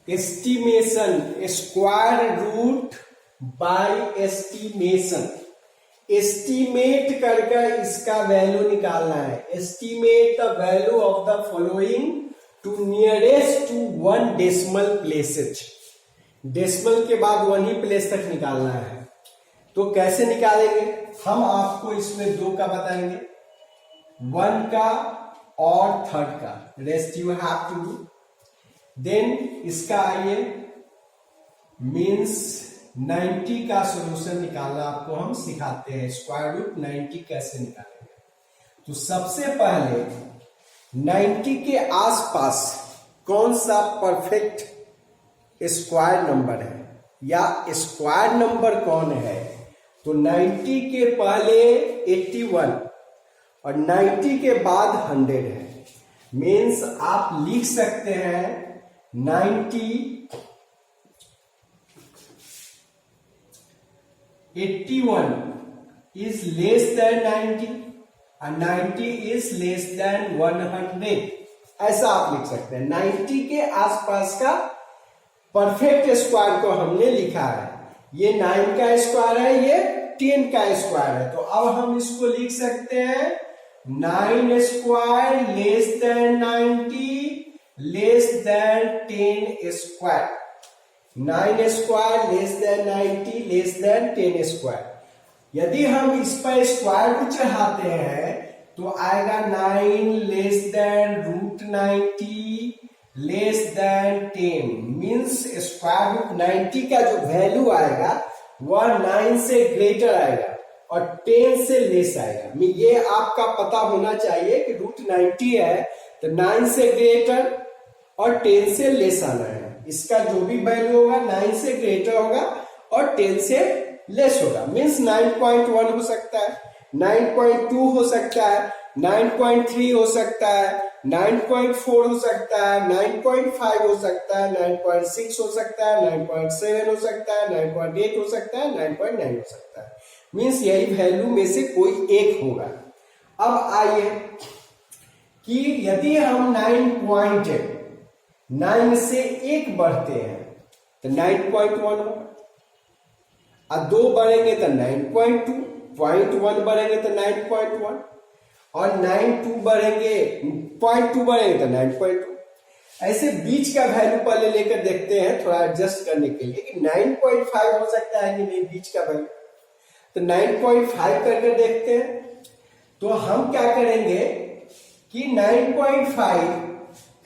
Estimation, square root by estimation, estimate करके इसका value निकालना है। Estimate the value of the following to nearest to one decimal places, decimal के बाद one ही place तक निकालना है। तो कैसे निकालेंगे, हम आपको इसमें दो का बताएंगे, वन का और थर्ड का, rest you have to do. Then इसका आइए मीन्स 90 का सॉल्यूशन निकालना आपको हम सिखाते हैं, स्क्वायर रूट 90 कैसे निकालेंगे। तो सबसे पहले 90 के आसपास कौन सा परफेक्ट स्क्वायर नंबर है या स्क्वायर नंबर कौन है। तो 90 के पहले 81 और 90 के बाद 100 है। मीन्स आप लिख सकते हैं 90 81 is less than 90 and 90 is less than 100, ऐसा आप लिख सकते हैं। 90 के आसपास का परफेक्ट स्क्वायर को हमने लिखा है, ये 9 का स्क्वायर है, ये 10 का स्क्वायर है। तो अब हम इसको लिख सकते हैं 9 square less than 90 less than 10 square, 9 square less than 90 less than 10 square. यदि हम इस पर स्क्वायर रूट चढ़ाते हैं तो आएगा 9 less than root 90 less than 10, means square root 90 का जो वैल्यू आएगा वह 9 से ग्रेटर आएगा और 10 से लेस आएगा। ये आपका पता होना चाहिए कि रूट 90 है तो 9 से ग्रेटर और 10 से लेस आना है। इसका जो भी वैल्यू होगा 9 से ग्रेटर होगा और 10 से लेस होगा। मीन्स 9.1 हो सकता है, 9.2 हो सकता है, 9.3 हो सकता है, 9.4 हो सकता है, 9.5 हो सकता है, 9.6 हो सकता है, 9.7 हो सकता है, 9.8 हो सकता है, 9.9 हो सकता है। मीन्स यही वैल्यू में से कोई एक होगा। अब आइए कि यदि हम 9 से एक बढ़ते हैं तो 9.1 होगा, और 2 बढ़ेंगे तो 9.2, 0.1 बढ़ेंगे तो 9.1 और 9.2 बढ़ेंगे 0.2 बढ़ेंगे तो 9.2। ऐसे बीच का वैल्यू पहले लेकर देखते हैं थोड़ा एडजस्ट करने के लिए कि 9.5 हो सकता है कि नहीं बीच का वैल्यू। तो 9.5 करके देखते हैं। तो हम क्या करेंगे कि 9.5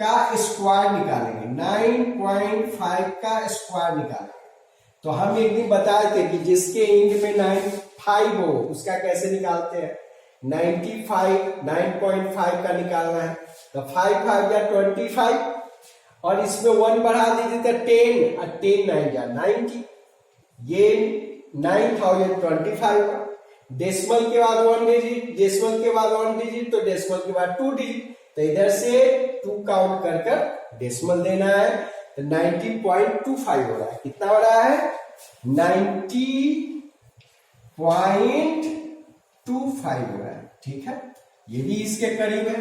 का स्क्वायर निकालेंगे, 9.5 का स्क्वायर निकालेंगे। तो हम एक दिन बताए थे कि जिसके एंड में 95 हो उसका कैसे निकालते हैं, 9.5 का निकालना है। तो 5 5 या 25 और इसमें 1 बढ़ा दीजिए तो 10 और 10 9 या 90, ये 9025 का। डेसिमल के बाद 1 डिजिट, डेसिमल के बाद 1 डिजिट, तो डेसिमल के बाद 2 डिजिट, तो इधर से 2 काउंट कर कर डेसिमल देना है। तो 90.25 हो रहा है। कितना हो रहा है, 90.25 हो रहा है। ठीक है, ये भी इसके करीब है।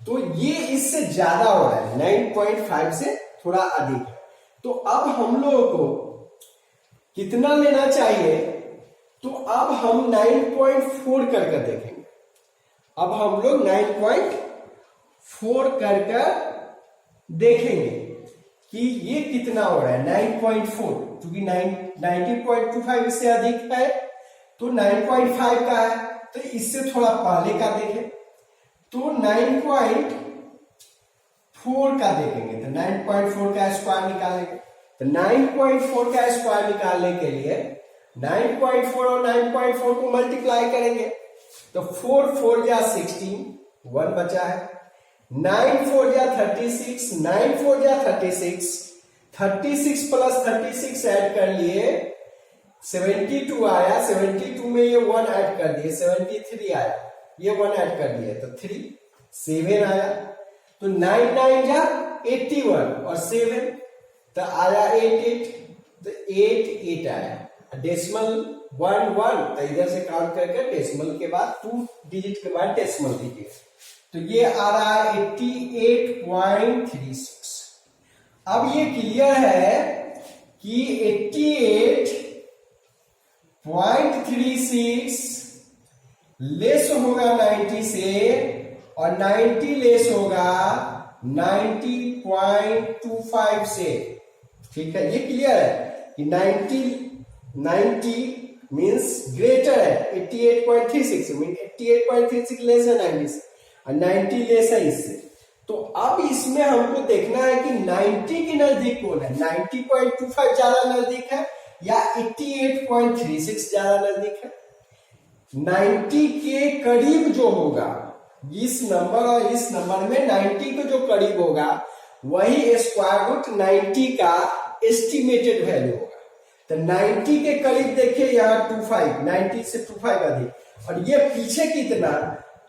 तो ये इससे ज्यादा हो रहा है, 9.5 से थोड़ा अधिक है। तो अब हम लोगों को कितना लेना चाहिए, तो अब हम 9.4 कर देखेंगे। अब हम लोग 9.4 कर देखेंगे कि ये कितना हो रहा है, 9.4, क्योंकि 90.25 इससे अधिक है तो 9.5 का है, तो इससे थोड़ा पहले का देखें तो 9.4 का देखेंगे। तो 9.4 का स्क्वायर निकालेंगे। तो 9.4 का स्क्वायर निकालने के लिए 9.4 और 9.4 को मल्टीप्लाई करेंगे। तो 4 4 या 16, 1 बचा है, 9 4 या 36, 9 4 या 36, 36 प्लस 36 ऐड कर लिए 72 आया, 72 में ये 1 ऐड कर दिए 73 आया, ये 1 ऐड कर दिए तो 3 7 आया। तो 9 9 या 81 और 7 तो आया 8 तो 8 8 आया। डेसिमल 1 1 तो इधर से काउंट करके डेसिमल के बाद 2 डिजिट के बाद डेसिमल दीजिए। तो ये आ रहा है 88.36। अब ये क्लियर है कि 88.36 लेस होगा 90 से और 90 लेस होगा 90.25 से। ठीक है, ये क्लियर है कि 90 मीन्स ग्रेटर है 88.36 मीन 88.36 लेस है 90 से और 90 लेस है इससे। तो अब इसमें हमको देखना है कि 90 के नजदीक कौन है, 90.25 ज्यादा नजदीक है या 88.36 ज्यादा नजदीक है। 90 के करीब जो होगा इस नंबर और इस नंबर में 90 के जो करीब होगा वही स्क्वायर रूट 90 का एस्टिमेटेड वैल्यू होगा। तो 90 के करीब देखिए यहाँ 25, 90 से 25 अधिक और ये पीछे कितना,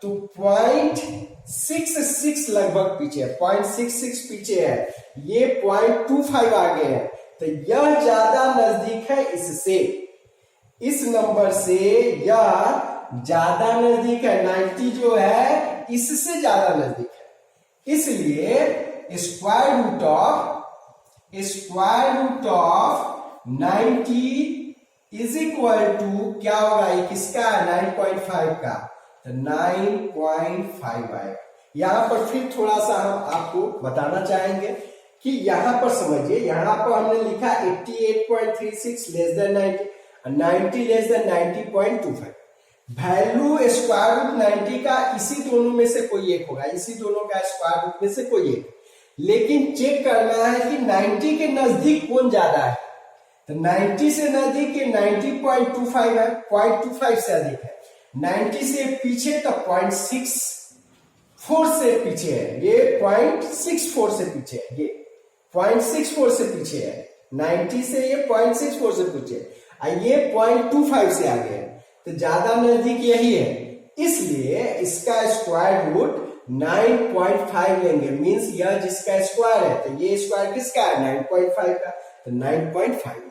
तो 0.66 लगभग पीछे है, 0.66 पीछे है, ये 0.25 आगे है। तो यह ज्यादा नजदीक है इससे, इस नंबर से यह ज्यादा नजदीक है। 90 जो है इससे ज्यादा नजदीक है, इसलिए square root of 90 is equal to क्या होगा, ये किसका है 9.5 का, तो 9.5 आएगा। यहां पर फिर थोड़ा सा हम आपको बताना चाहेंगे कि यहां पर समझिए, यहां पर हमने लिखा 88.36 लेस देन 90 और 90 less than 90.25। Value square root 90 का इसी दोनों में से कोई एक होगा, इसी दोनों का स्क्वायर रूट में से कोई एक। लेकिन चेक करना है कि 90 के नजदीक कौन ज्यादा है। तो 90 से नजदीक 90.25 है, 0.25 से अधिक है। 90 से पीछे तो 0.64 से पीछे है, ये 0.64 से पीछे है, ये 0.64 से पीछे है। 90 से ये 0.64 से पीछे है, ये 0.25 से आगे है। तो ज्यादा नजदीक यही है, इसलिए इसका स्क्वायर रूट 9.5 लेंगे। मींस यह जिसका स्क्वायर है तो ये स्क्वायर किसका है 9.5 का, तो 9.5।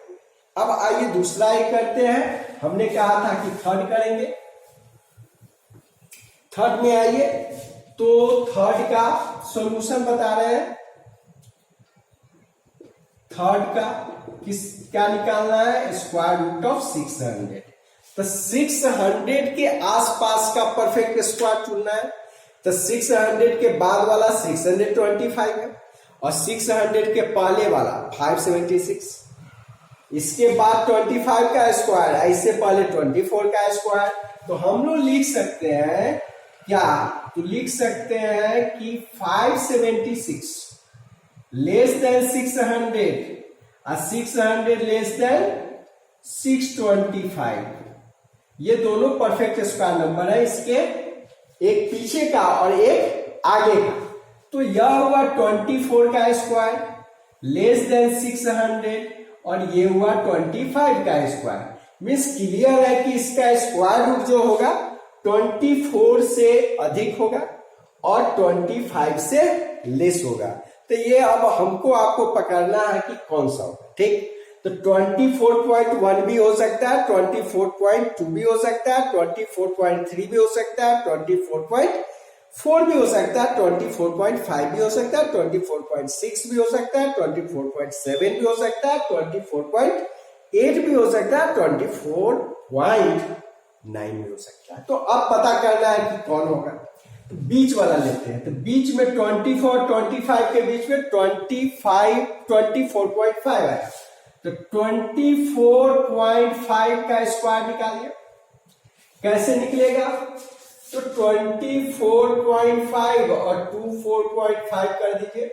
अब आइए दूसरा एक करते हैं। हमने कहा था कि थर्ड करेंगे, थर्ड में आइए तो थर्ड का सॉल्यूशन बता रहे हैं। थर्ड का क्या निकालना है, स्क्वायर रूट ऑफ 600। तो 600 के आसपास का परफेक्ट स्क्वायर चुनना है। तो 600 के बाद वाला 625 है और 600 के पहले वाला 576, इसके बाद 25 का स्क्वायर, इससे पहले 24 का स्क्वायर। तो हम लोग लिख सकते हैं क्या, तो लिख सकते हैं कि 576 लेस देन 600 और 600 लेस देन 625, ये दोनों परफेक्ट स्क्वायर नंबर है, इसके एक पीछे का और एक आगे का। तो यह हुआ 24 का स्क्वायर लेस देन 600 और ये हुआ 25 का स्क्वायर। मीन्स क्लियर है कि इसका स्क्वायर रूट जो होगा 24 से अधिक होगा और 25 से लेस होगा। तो ये अब हमको आपको पकड़ना है कि कौन सा होगा। ठीक, तो 24.1 भी हो सकता है, 24.2 भी हो सकता है, 24.3 भी हो सकता है, 24.4 भी हो सकता है, 24.5 भी हो सकता है, 24.6 भी हो सकता है, 24.7 भी हो सकता है, 24.8 भी हो सकता है, 24.9 भी हो सकता है। तो अब पता करना है कि कौन होगा। तो बीच वाला लेते हैं। तो बीच में 24-25 के बीच में 24.5 है। तो 24.5 का स्क्वायर निकालिए, कैसे निकलेगा, तो 24.5 और 24.5 कर दीजिए।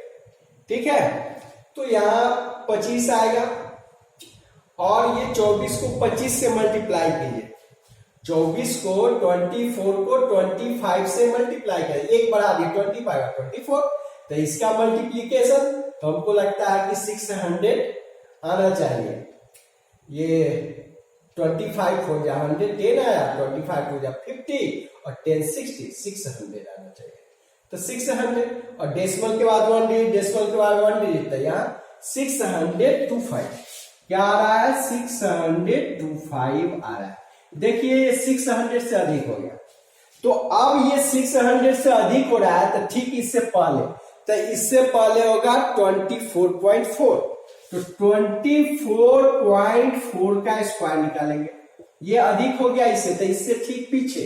ठीक है, तो यहां 25 आएगा और ये 24 को 25 से मल्टीप्लाई कीजिए। 24 को 24 को 25 से मल्टीप्लाई करिए, एक बढ़ा दिए 25 और 24, तो इसका मल्टीप्लीकेशन तो हमको लगता है कि 600 आना चाहिए। ये 25 हो जाए 110 आया, 25 हो जाए 50 और 10 60, 600 आना चाहिए। तो 600 और डेसिमल के बाद 1 डिजिट, डेसिमल के बाद 1 डिजिट, तो यहाँ 625 क्या आ रहा है, 625 आ रहा है। देखिए ये 600 से अधिक हो गया। तो अब ये 600 से अधिक हो रहा है, तो ठीक इससे पहले तो इससे पहले होगा 24.4, तो 24.4 का स्क्वायर निकालेंगे। ये अधिक हो गया इससे, तो इससे ठीक पीछे,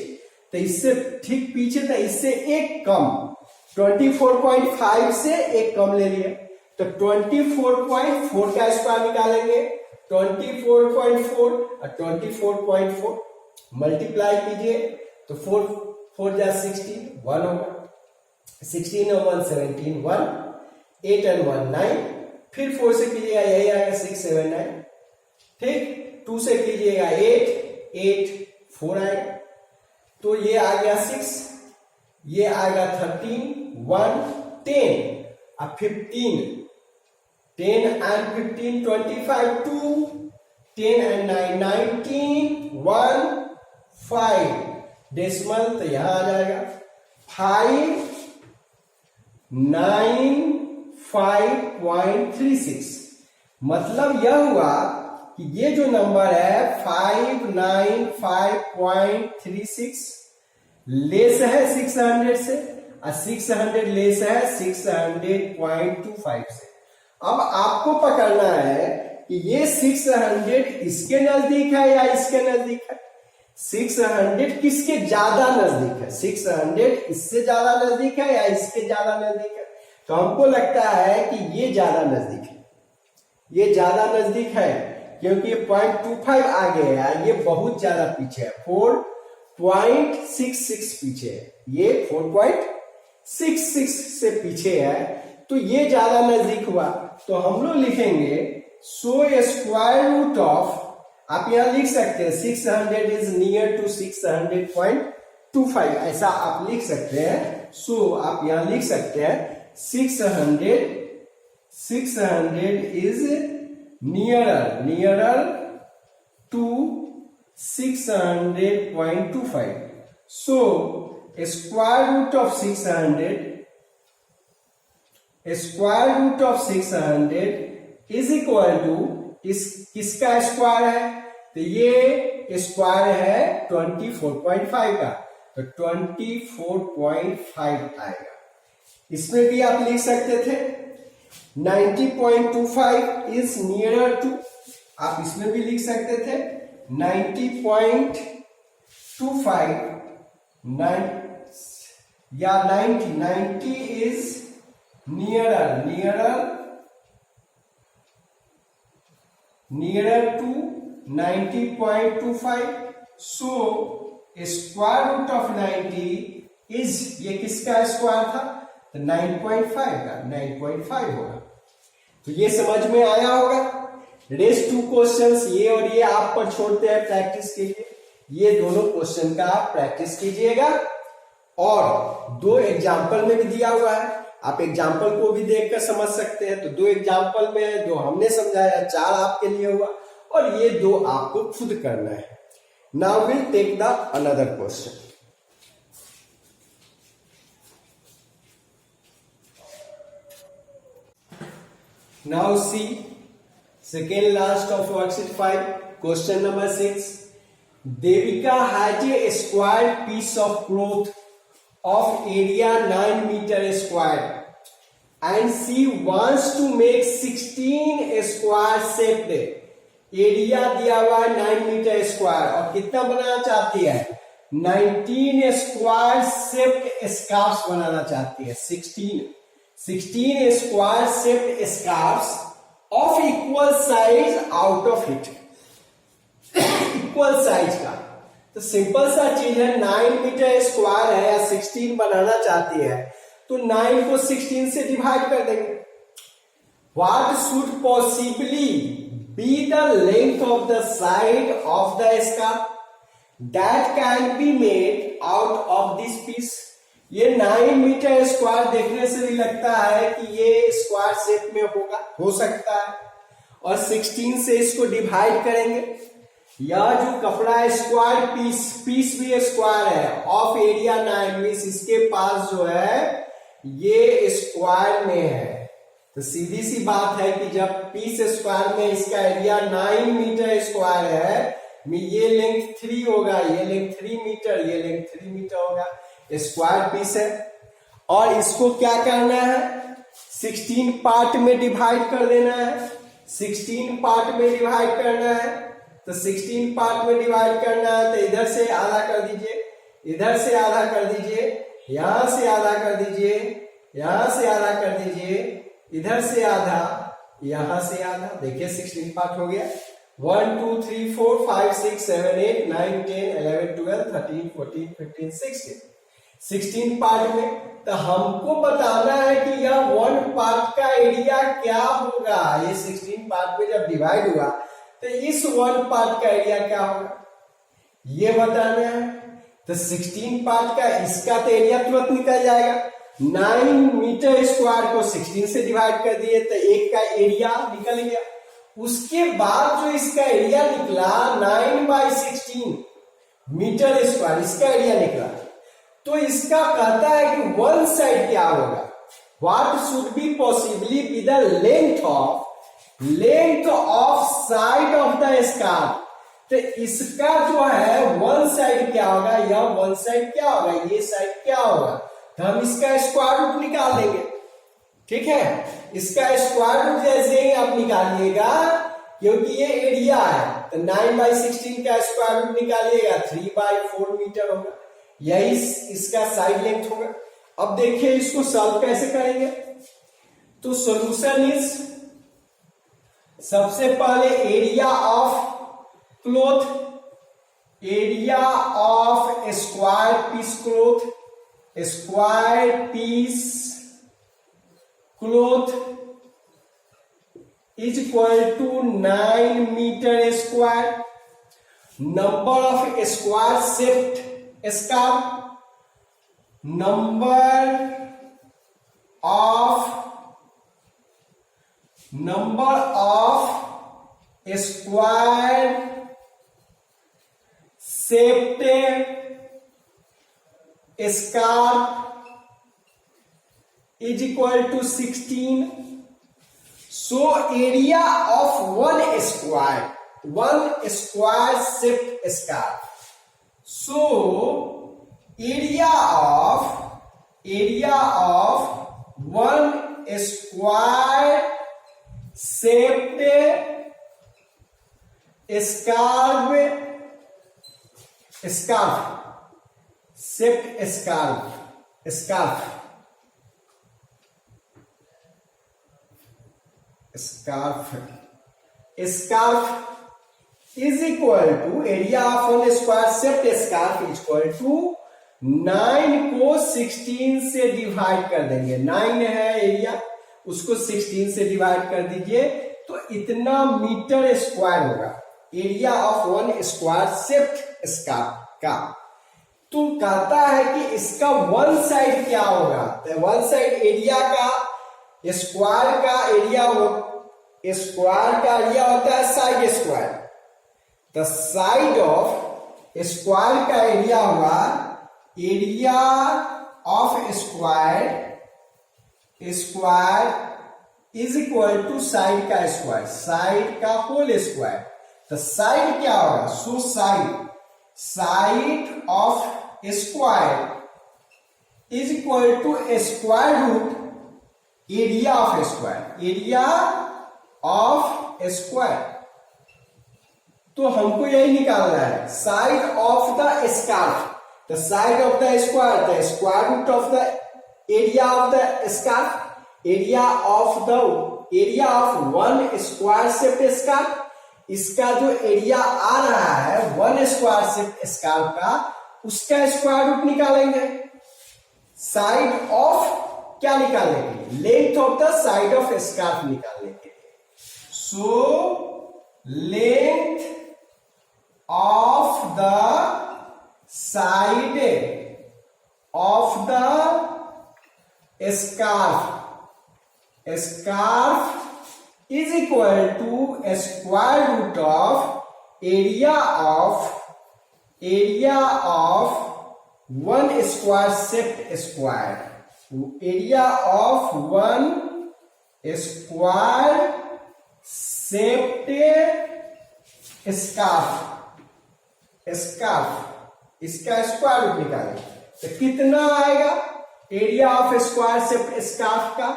तो इससे ठीक पीछे, तो इससे एक कम, 24.5 से एक कम ले लिए, तो 24.4 का स्क्वायर निकालेंगे। 24.4 और 24.4 मल्टीप्लाई कीजिए, तो 4 4 जा 16, 1 होगा, 16 और 1 17, 1 8 और 1 9, फिर 4 से कीजिएगा यही आएगा 6 7 9, ठीक, 2 से कीजिएगा 8 8 4 आएगा, तो ये आ गया 6, ये आएगा 13 1 10 और 15, 10 and 15 25 2, 10 and 9 19, 1 5 डेसिमल, तो यहां आ जाएगा 595.36। मतलब यह हुआ कि ये जो नंबर है 595.36 लेस है 600 से, और 600 लेस है 600.25 से। अब आपको पकड़ना है कि ये 600 इसके नजदीक है या इसके नजदीक है। 600 किसके ज्यादा नजदीक है, 600 इससे ज्यादा नजदीक है या इसके ज्यादा नजदीक है। तो हमको लगता है कि ये ज्यादा नजदीक है, ये ज्यादा नजदीक है, क्योंकि ये 0.25 आगे है, ये बहुत ज्यादा पीछे है, 4.66 पीछे है, ये 4.66 से पीछे है, तो ये ज्यादा नजदीक हुआ। तो हम लोग लिखेंगे सो स्क्वायर रूट ऑफ, आप यहां लिख सकते हैं 600 इज नियर टू 600.25, ऐसा आप लिख सकते हैं। सो आप यहां लिख सकते हैं 600 is nearer to 600.25। So square root of 600 is equal to किसका स्क्वायर है, तो ये स्क्वायर है 24.5 का, तो 24.5 आएगा। इसमें भी आप लिख सकते थे 90.25 इज नियरर टू, आप इसमें भी लिख सकते थे 90.25 या 90 is nearer to 90.25। So square root of 90 is, ये किसका स्क्वायर था, तो 9.5 का, 9.5 होगा। तो ये समझ में आया होगा। रेस्ट 2 क्वेश्चंस ये और ये आप पर छोड़ते हैं प्रैक्टिस के लिए, ये दोनों क्वेश्चन का आप प्रैक्टिस कीजिएगा। और 2 एग्जाम्पल में भी दिया हुआ है, आप एग्जाम्पल को भी देखकर समझ सकते हैं। तो 2 एग्जाम्पल में 2 हमने समझाया, 4 आपके लिए हुआ, और ये 2 आपको खुद करना है। Now will take the another question. Now see second last of worksheet 5, question number 6. Devika has a square piece of cloth of area 9 meter square and she wants to make 16 square shaped, area दिया हुआ है 9 metre square, और कितना बनाना चाहती है, 19 square shaped scarfs बनाना चाहती है। 16 square shaped scarfs of equal size out of it, equal size का। तो सिंपल सा चीज है, 9 मीटर स्क्वायर है या 16 बनाना चाहती है, तो 9 को 16 से डिवाइड कर देंगे। What should possibly be the length of the side of the scarf that can be made out of this piece। ये 9 मीटर स्क्वायर देखने से भी लगता है कि ये स्क्वायर शेप में होगा, हो सकता है, और 16 से इसको डिवाइड करेंगे। यह जो कपड़ा स्क्वायर पीस भी स्क्वायर है, ऑफ एरिया 9 मीन्स इसके पास जो है ये स्क्वायर में है। तो सीधी सी बात है कि जब पीस स्क्वायर में इसका एरिया 9 मीटर स्क्वायर है, ये लेंथ 3 होगा, ये लेंथ 3 मीटर, ये लेंथ 3 मीटर होगा, स्क्वायर पीस है। और इसको क्या करना है, 16 पार्ट में डिवाइड कर देना है, 16 पार्ट में डिवाइड करना है। तो 16 पार्ट में डिवाइड करना है तो इधर से आधा कर दीजिए, इधर से आधा कर दीजिए, यहां से आधा कर दीजिए, यहां से आधा कर दीजिए, इधर से आधा, यहां से आधा। देखिए 16 पार्ट हो गया। 1 2 3 4 5 6 7 8 9 10 11 12 13 14 15 16 16 पार्ट में। तो हमको बताना है कि यह 1 पार्ट का एरिया क्या होगा। ये 16 पार्ट में जब डिवाइड हुआ तो इस 1 पार्ट का एरिया क्या होगा ये बताना है। तो 16 पार्ट का इसका तो एरिया तुरंत निकल जाएगा। 9 मीटर स्क्वायर को 16 से डिवाइड कर दिए तो एक का एरिया निकल गया। उसके बाद जो इसका एरिया निकला 9/16 मीटर स्क्वायर, इसका एरिया निकला। तो इसका कहता है कि वन साइड क्या होगा, what should be possibly be the length of side of the scarf. तो इसका जो है वन साइड क्या होगा, यह वन साइड क्या होगा, ये साइड क्या होगा। तो हम इसका स्क्वायर रूट निकाल लेंगे, ठीक है। इसका स्क्वायर रूट जैसे ही आप निकालिएगा, क्योंकि ये एरिया है, तो 9/16 का स्क्वायर रूट निकालिएगा 3/4 मीटर होगा, यही इसका साइड लेंथ होगा। अब देखिए इसको सॉल्व कैसे करेंगे। तो सॉल्यूशन इज, सबसे पहले area of cloth, area of square piece cloth, square piece cloth is equal to 9 metre square. Number of square shaped scarf, number of square shaped scarf is equal to 16. So area of one square shaped scarf. So area of one square shaped scarf is equal to, area of one square shaped scarf is equal to 9 को 16 से divide कर देंगे। 9 है area, उसको 16 से divide कर दीजिए तो इतना मीटर स्क्वायर होगा area of one square shaped scarf का। तो कहता है कि इसका वन साइड क्या होगा। तो वन साइड एरिया का, स्क्वायर का एरिया होता है साइड स्क्वायर। तो साइड ऑफ स्क्वायर का एरिया होगा area of square is equal to side का स्क्वायर, साइड का होल स्क्वायर। तो साइड क्या होगा, so side of square is equal to square root area of square, area of square. तो हमको यही निकालना है side of the scarf. The side of the square, the square root of the area of the scarf, area of one square shaped scarf। इसका जो area आ रहा है one square shaped scarf का, उसका स्क्वायर रूट निकालेंगे। Side of क्या निकालने के लिए, length of the side of scarf निकालने के लिए। सो length of the side of the scarf is equal to square root of area of one square shaped square, area of one square shaped scarf, इसका square root निकालें तो कितना आएगा area of square shaped scarf का।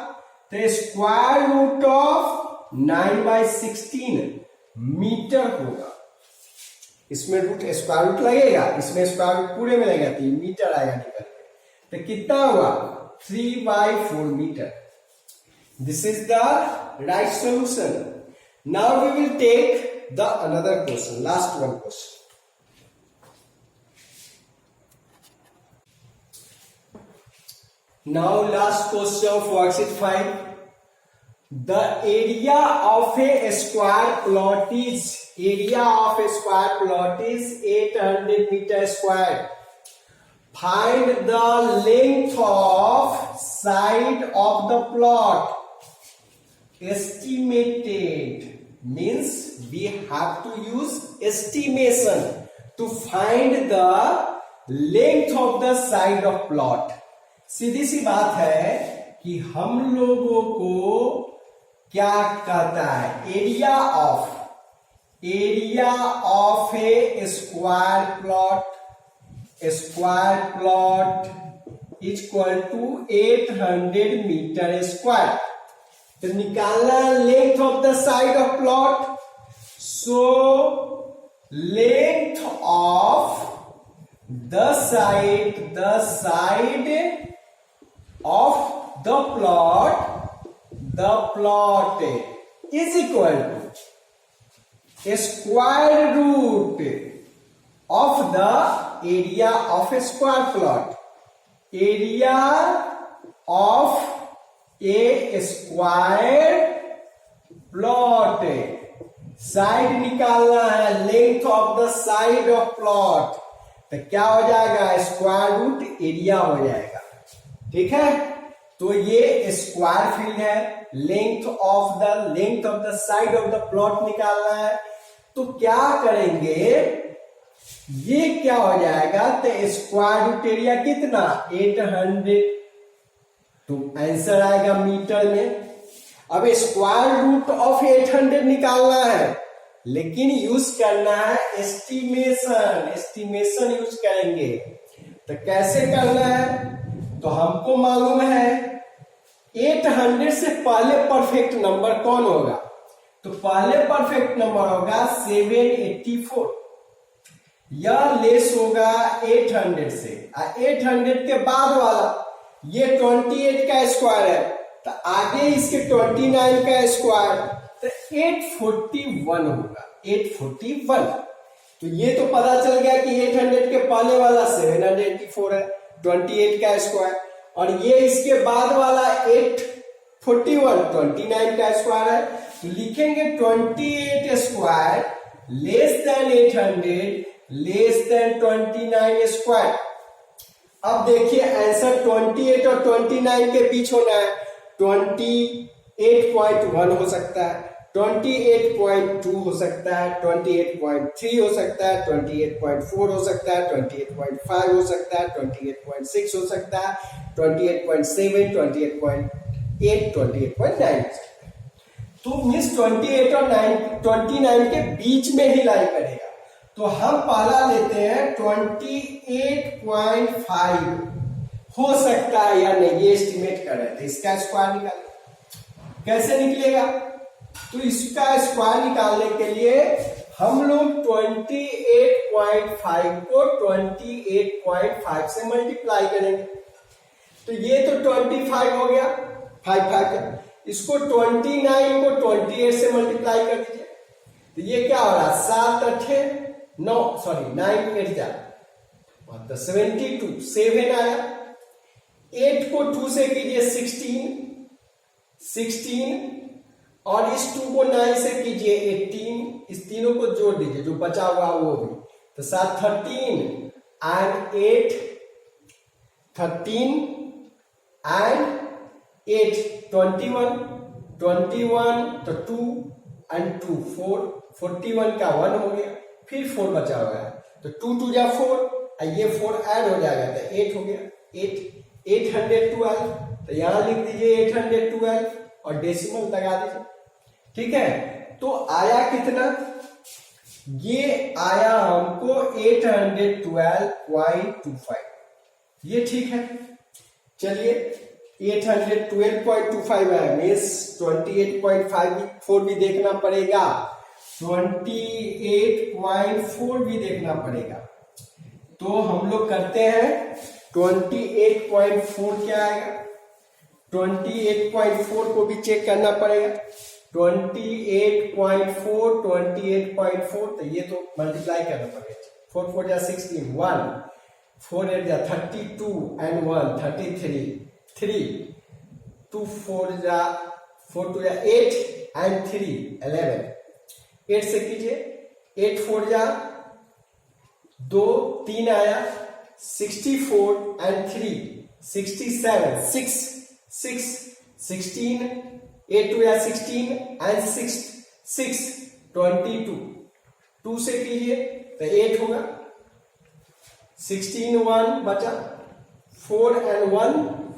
तो square root of 9/16 metre होगा। इसमें root square root लगेगा, इसमें स्क्वायर रूट पूरे में लगेगा, 3 मीटर आएगा निकल के। तो कितना हुआ? 3/4 metre. This is the right solution. Now we will take the another question, last one question. Now last question of worksheet 5. The area of a square plot is 800 meter square. Find the length of side of the plot. Estimated means we have to use estimation to find the length of the side of plot. सीधी सी बात है कि हम लोगों को क्या कहता है, area of a square plot equal to 800 metre square. तो निकालना length of the side of plot. So length of the side of the plot is equal to square root of the area of a square plot. Area of a square plot, side निकालना है, length of the side of plot. तो क्या हो जाएगा? Square root area हो जाएगा। ठीक है, तो ये स्क्वायर फील्ड है, length of the side of the plot निकालना है। तो क्या करेंगे, ये क्या हो जाएगा? तो स्क्वायर रूट एरिया कितना? 800। तो आंसर आएगा मीटर में। अब स्क्वायर रूट ऑफ 800 निकालना है, लेकिन यूज करना है एस्टिमेशन यूज करेंगे। तो कैसे करना है? तो हमको मालूम है 800 से पहले परफेक्ट नंबर कौन होगा? तो पहले परफेक्ट नंबर होगा 784। यह लेस होगा 800 से। 800 के बाद वाला ये 28 का स्क्वायर है, तो आगे इसके 29 का स्क्वायर, तो 841 होगा। 841। तो ये तो पता चल गया कि 800 के पहले वाला 784 है, 28 का स्क्वायर, और ये इसके बाद वाला 841 29 का स्क्वायर है। तो लिखेंगे 28 square less than 800 less than 29 square. अब देखिए आंसर 28 और 29 के बीच होना है। 28.1 हो सकता है, 28.2 हो सकता है, 28.3 हो सकता है, 28.4 हो सकता है, 28.5 हो सकता है, 28.6 हो सकता है, 28.7, 28.8, 28.9 हो सकता है। तो मीन्स 28 और 29 के बीच में ही लाई करेगा। तो हम पहला लेते हैं 28.5 हो सकता है या नहीं, ये एस्टिमेट कर रहे थे। इसका स्क्वायर निकाल, कैसे निकलेगा? तो इसका स्क्वायर निकालने के लिए हम लोग 28.5 को 28.5 से मल्टीप्लाई करेंगे। तो ये तो 25 हो गया, 5 का। इसको 29 को 28 से मल्टीप्लाई कर दीजिए। तो ये क्या हो रहा है? 7 8 9 9 8 जा तो 72, 7 आया। 8 को 2 से कीजिए 16, और इस 2 को 9 से कीजिए 18। इस तीनों को जोड़ दीजिए, जो बचा हुआ वो भी। तो 7 13 and 8 13 and 8 21 तो 2 and 2 4 41 का 1 हो गया। फिर 4 बचा हुआ है, तो 2 2 जा 4, ये 4 ऐड हो जाएगा तो 8 हो गया। 812। तो यहां लिख दीजिए 812 और डेसिमल लगा दीजिए। ठीक है, तो आया कितना? ये आया हमको 812.25। ये ठीक है। चलिए 812.25 है, मीन्स 28.54 भी देखना पड़ेगा, 28.4 भी देखना पड़ेगा। तो हम लोग करते हैं 28.4 क्या आएगा, 28.4 को भी चेक करना पड़ेगा। 28.4 तो ये तो मल्टीप्लाई करना पड़ेगा। 4 4 जा 16, 1 4 8 जा 32 and 1 33, 3 2 4 जा 4 2 जा 8 and 3 11, 8 से कीजिए, 8 4 जा 2 3 आया, 64 and 3 67, 6 6 16, 8 2 या 16 and 6 6 22, 2 से कीजिए तो 8 होगा, 16 1 बचा, 4 and 1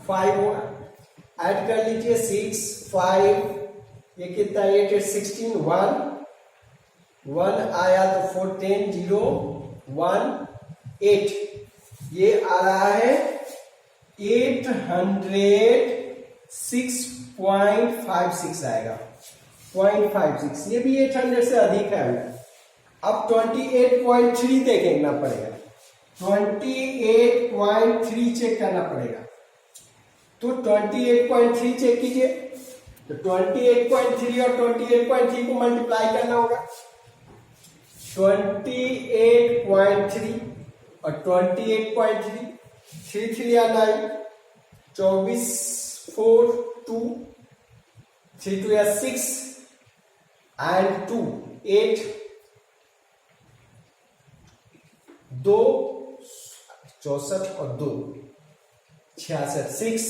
5 होगा, ऐड कर लीजिए 6 5, ये कितना 8 8 16 1 1 आया तो 4 10 0 1 8, ये आ रहा है 806.56 आएगा, 0.56, ये भी 800 से अधिक है। अब 28.3 देखना पड़ेगा, 28.3 चेक करना पड़ेगा। तो 28.3 चेक कीजिए, तो 28.3 और 28.3 को मल्टीप्लाई करना होगा। 28.3 और 28.3, 3 3 या 9, 24 4 2, 3 2 या 6 and 2 8, 2 64 और 2 66, 6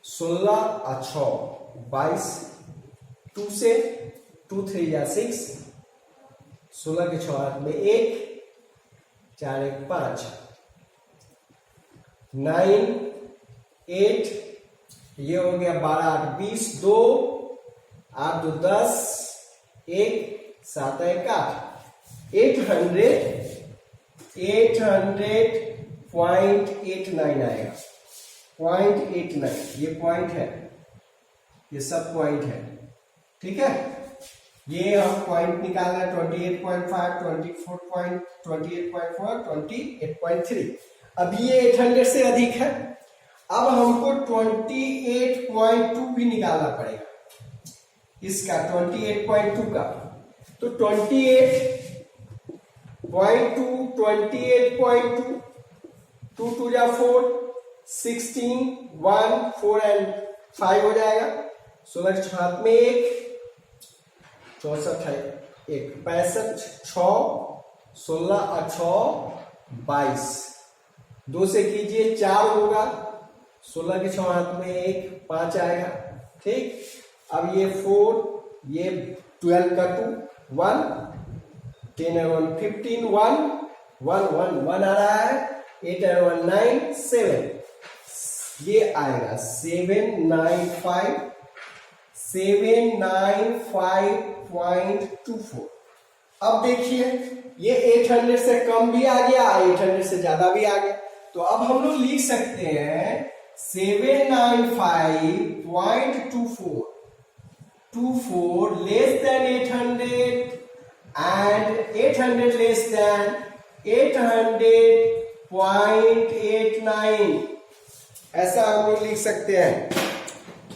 16 और 6 22, 2 से 2 3 या 6, 16 के 6 हाथ में 1 4 1 5, 9 8, ये हो गया 12 8 20, 2 8 2 10, 1 7 1 8, 800.89 आएगा, 0.89, ये पॉइंट है, ये सब पॉइंट है, ठीक है। ये हम पॉइंट निकालना है 28.5, 28.4, 28.3। अब ये 800 से अधिक है। अब हमको 28.2 भी निकालना पड़ेगा, इसका 28.2 का। तो 28.2, 2 2 जा 4, 16 1 4 and 5 हो जाएगा, 16 के हाथ में 1 64 है 1 65, 6 16 और 6 22, 2 से कीजिए 4 होगा, 16 के 6 हाथ में 1 5 आएगा, ठीक। अब ये 4, ये 12 का 2 1 10 और 1 15 1 1 1 1 आ रहा है, 8 और 1 9 7, ये आएगा 795.24। अब देखिए ये 800 से कम भी आ गया, 800 से ज्यादा भी आ गया। तो अब हम लोग लिख सकते हैं 795.24 less than 800 and 800 less than 800.89, ऐसा हम लोग लिख सकते हैं।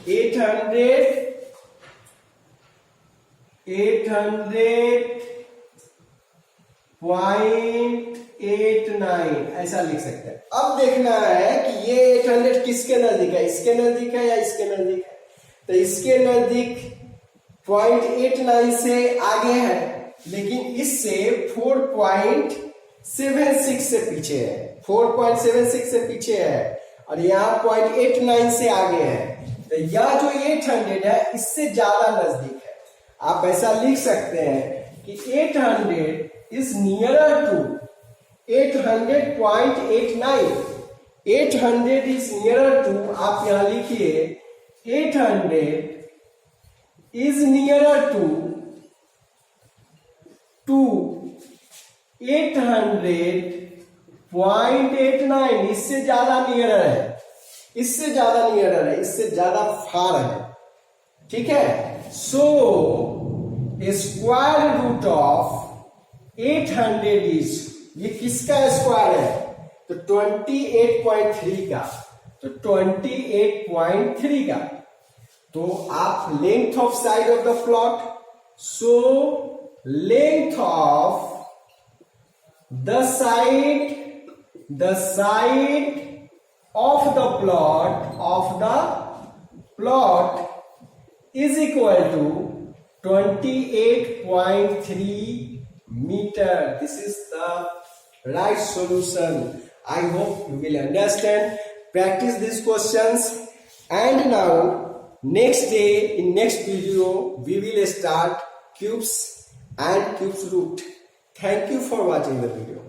800.89 ऐसा लिख सकते हैं। अब देखना है कि ये 800 किसके नजदीक है, इसके नजदीक है या इसके नजदीक है। तो इसके नजदीक 0.89 से आगे है, लेकिन इससे 4.76 से पीछे है, 4.76 से पीछे है, और यहाँ 0.89 से आगे है। तो यह जो 800 है इससे ज्यादा नजदीक है। आप ऐसा लिख सकते हैं कि 800 is nearer to 800.89, 800 is nearer to, आप यहां लिखिए 800 is nearer to 800.89, इससे ज्यादा नियर है। इससे ज्यादा नियर है, इससे ज्यादा फार है, ठीक है। So square root of 800 is, ये किसका स्क्वायर है, तो 28.3 का, तो 28.3 का। तो आप length of side of the plot, so length of the side of the plot is equal to 28.3 meter. This is the right solution. I hope you will understand. Practice these questions, and now next day in next video we will start cubes and cubes root. Thank you for watching the video.